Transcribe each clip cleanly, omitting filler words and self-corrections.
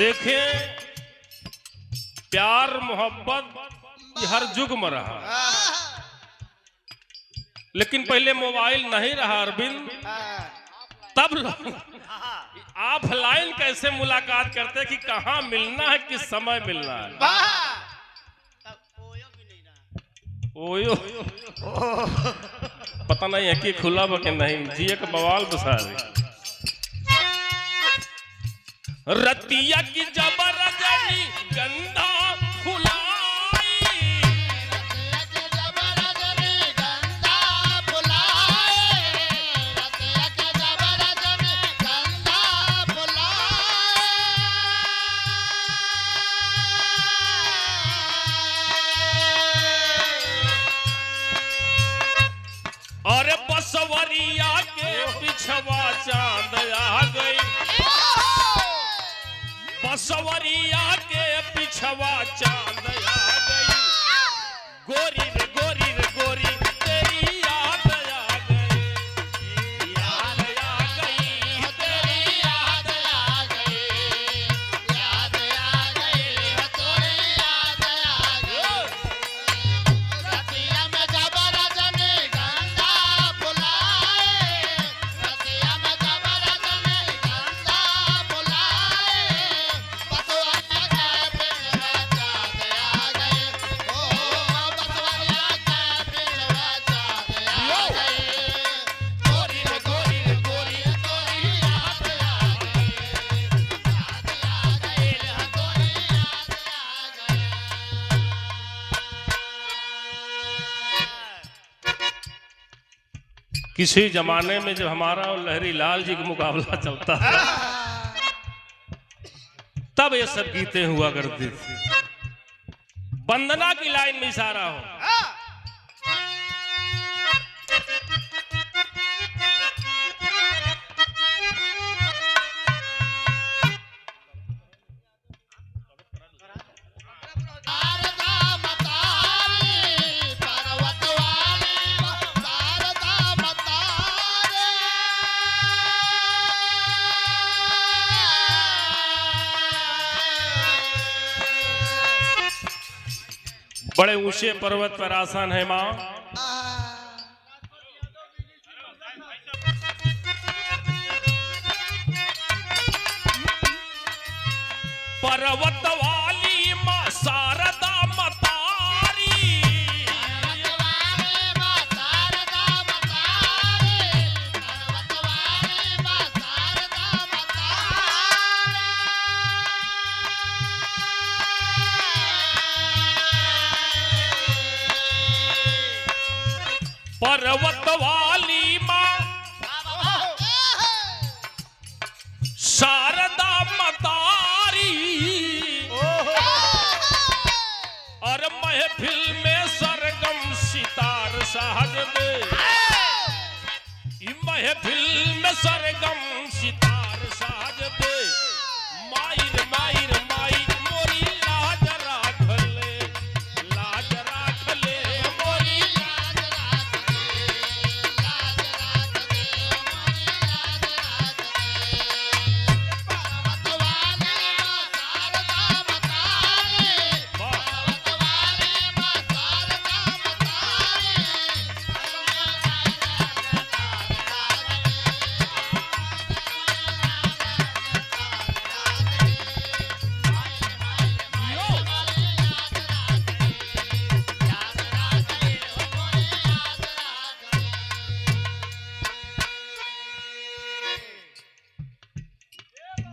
देखें प्यार मोहब्बत ये हर युग में रहा, लेकिन पहले मोबाइल नहीं रहा अरविंद, तब ऑफलाइन कैसे मुलाकात करते कि कहाँ मिलना है, किस समय मिलना है। ओयो पता नहीं है कि खुला बा कि नहीं, जिए का बवाल बसा रही रतिया की जबरदस्ती गंदा और बसवरिया के पिछवा चांद आ गई, बसवरिया के पिछवा चांद आ गई, गोरी रे गोरी रे गोरी तेरी याद आ गई, याद आ गई तेरी याद आ गई, याद आ गई तेरी याद आ गई, रतिया में जबरदस्ती गंदा बुलाए, रतिया में जबरदस्ती गंदा बुलाए, बसवरिया के पिछवा चांद आ गई, ओ बसवरिया के पिछवा चांद आ गई, गोरी रे गोरी रे गोरी तोरी याद आ गई, याद आ गई तोरी याद आ गई। किसी जमाने में जब हमारा और लहरी लाल जी का मुकाबला चलता था, तब ये सब गीतें हुआ करती थी। वंदना की लाइन में इशारा हो, शारदा मतारी पर्वत वाली शारदा मतारी, बड़े ऊंचे पर्वत पर आसन है माँ, पर्वत वाली माँ शारदा मतारी, पर्वत वाली माँ शारदा मतारी, पर्वत वाली माँ शारदा मतारी, पर्वत वाली माँ शारदा मतारी, और महफिल में सरगम सितार साज दे, महफिल में सरगम सितार साज दे, मायर मायर माई मोरी लाज राख ले, लाज राख ले मोरी लाज राख ले, लाज राख ले मोरी लाज राख ले, पर्वत वाली माँ शारदा मतारी, पर्वत वाली माँ शारदा मतारी,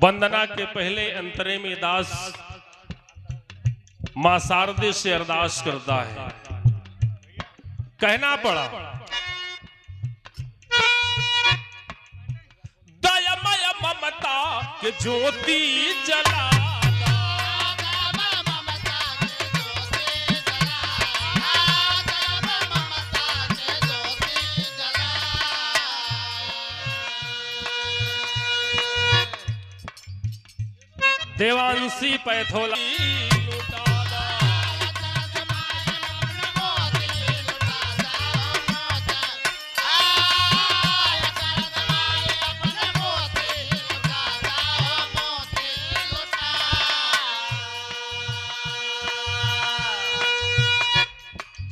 वंदना के पहले अंतरे में दास मां शारदे से अरदास करता है, कहना पड़ा दयामय ममता के ज्योति जला, देवांशी पैथोला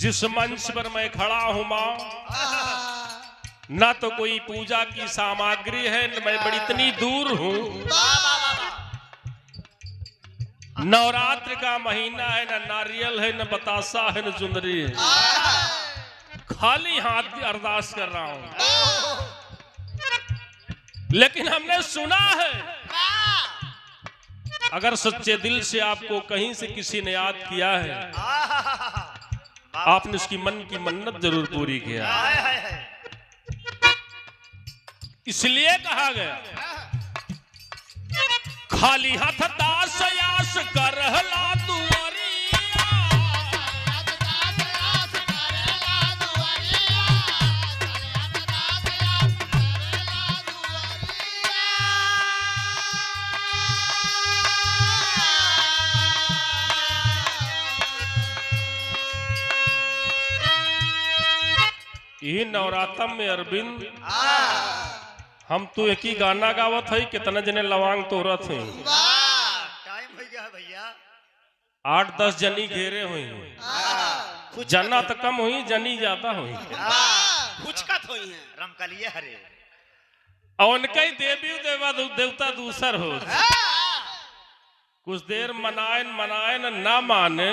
जिस मंच पर मैं खड़ा हूं मां, ना तो कोई पूजा की सामग्री है, न मैं बड़ी इतनी दूर हूं। नवरात्र का महीना है, न नारियल है, न बतासा है, न चुंदरी है। खाली हाथ की अरदास कर रहा हूं। लेकिन हमने सुना है, अगर सच्चे दिल से आपको कहीं से किसी ने याद किया है, आपने उसकी मन की मन्नत जरूर पूरी किया। इसलिए कहा गया, खाली हाथ दास यास करहला दुआरिया। ये नवरात्र में अरविंद हम तो एक ही गाना गावत है, कितना जने लवांग तोड़त है। टाइम हो गया भैया। 8-10 जनी घेरे हुई, जना तो कम हुई, जनी ज्यादा हुई। कुछ हुई है रमकलिया हरे, और उनका ही देवी देवता दूसर हो। कुछ देर मनाए ना माने,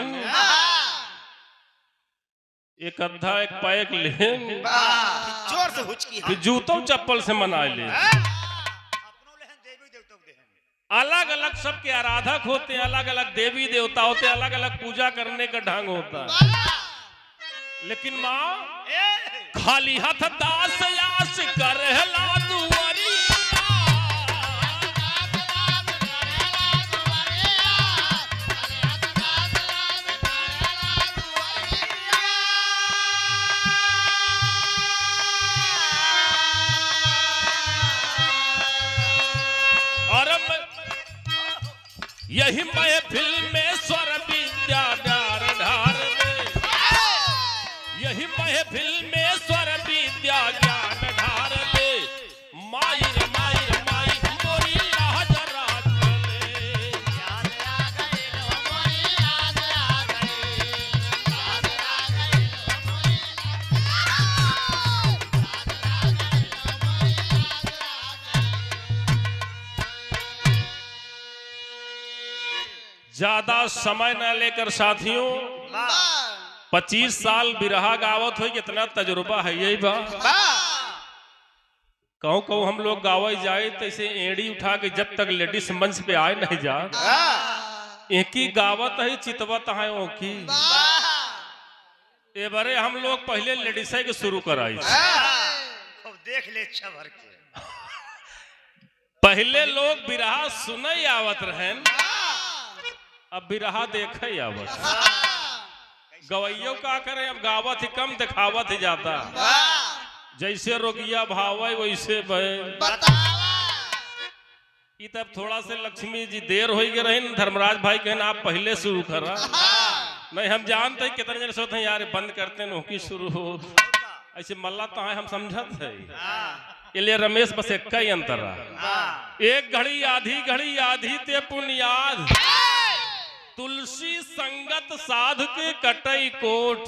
एक अद्धा एक पैक ले, जोर से हुचकी, जूतों चप्पल से मना ले। अलग अलग सबके आराधक होते हैं, अलग अलग देवी देवता होते हैं, अलग अलग पूजा करने का ढंग होता है। लेकिन माँ खाली हाथ दास यास करहला दुआरिया। यही महफिल में स्वर विद्या ढार ढार दे, यही महफिल में स्वर विद्या ज्ञान ढार दे। माई रे माई रे माई मोरी लाज राज ले, याद आ गए लो मोरी याद आ गए, याद आ गए लो मोरी ज्यादा समय न लेकर साथियों, 25 साल बिरहा गावत हो, कितना तजुर्बा है यही बा। कहूँ हम लोग गावे जाए तो इसे एड़ी उठा के जब तक लेडीज मंच पे आए नहीं जा, एक ही गावत है चितवत है ओकी। ए बारे हम लोग पहले लेडीज के शुरू कराई, देख ले अच्छा भर के। पहले लोग बिरहा सुने आवत रहे, अब बिरहा देखे आवत। गवैयो का करें, अब गावत ही कम दिखावत ही जाता। जैसे रोगिया भावे वैसे तब थोड़ा से लक्ष्मी जी देर हो गए रहे। धर्मराज भाई कहना आप पहले शुरू करा, नहीं हम जानते हैं कितने जन सोचते हैं यार बंद करते हैं शुरू हो, ऐसे मल्ला तो है हम समझते हैं। इसलिए रमेश बस एक ही अंतर रहा, एक घड़ी आधी ते पुनियाद, तुलसी संगत साध के कटई कोट।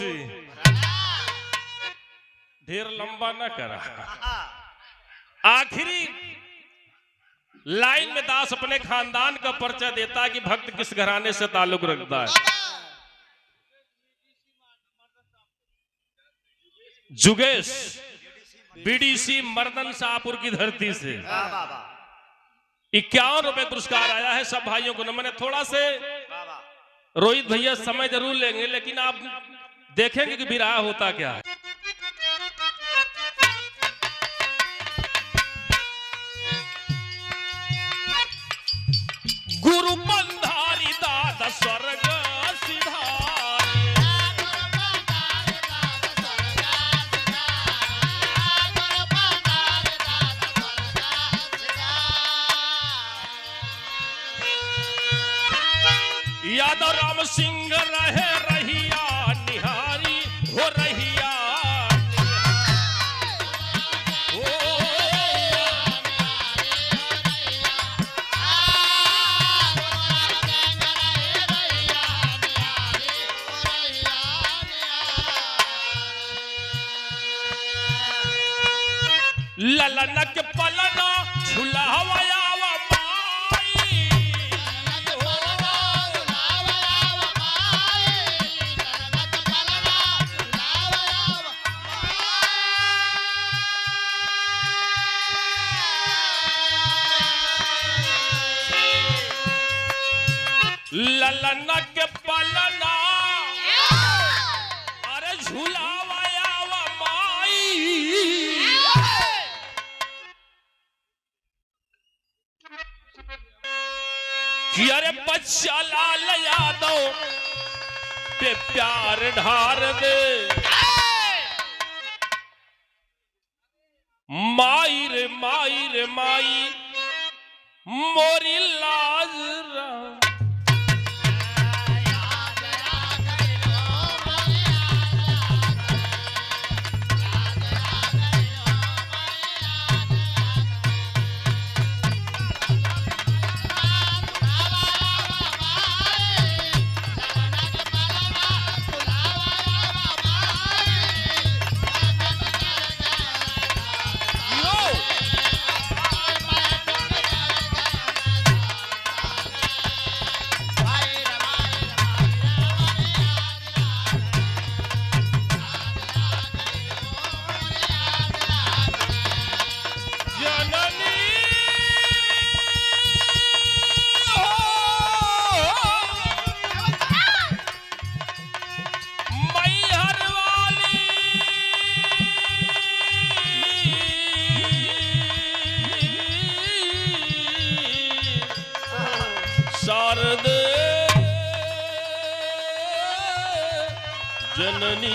ढेर लंबा न करा। आखिरी लाइन में दास अपने खानदान का परिचय देता है कि भक्त किस घराने से ताल्लुक रखता है। जुगेश बीडीसी मर्दन शाहपुर की धरती से 51 रुपए पुरस्कार आया है। सब भाइयों को नमन है। थोड़ा से रोहित भैया समय जरूर लेंगे, लेकिन आप देखेंगे कि बिरहा होता क्या है। गुरु बंधारी दादा स्वर्ग यादव राम सिंह रहे रहिया निहारी हो रहिया ललनक पलना झुलावया ललनक पलना अरे झुलावया माई कि अरे बच्चा लाल यादव पे प्यार ढार दे माई रे माई रे माई मोरी लाज रा शारदे जननी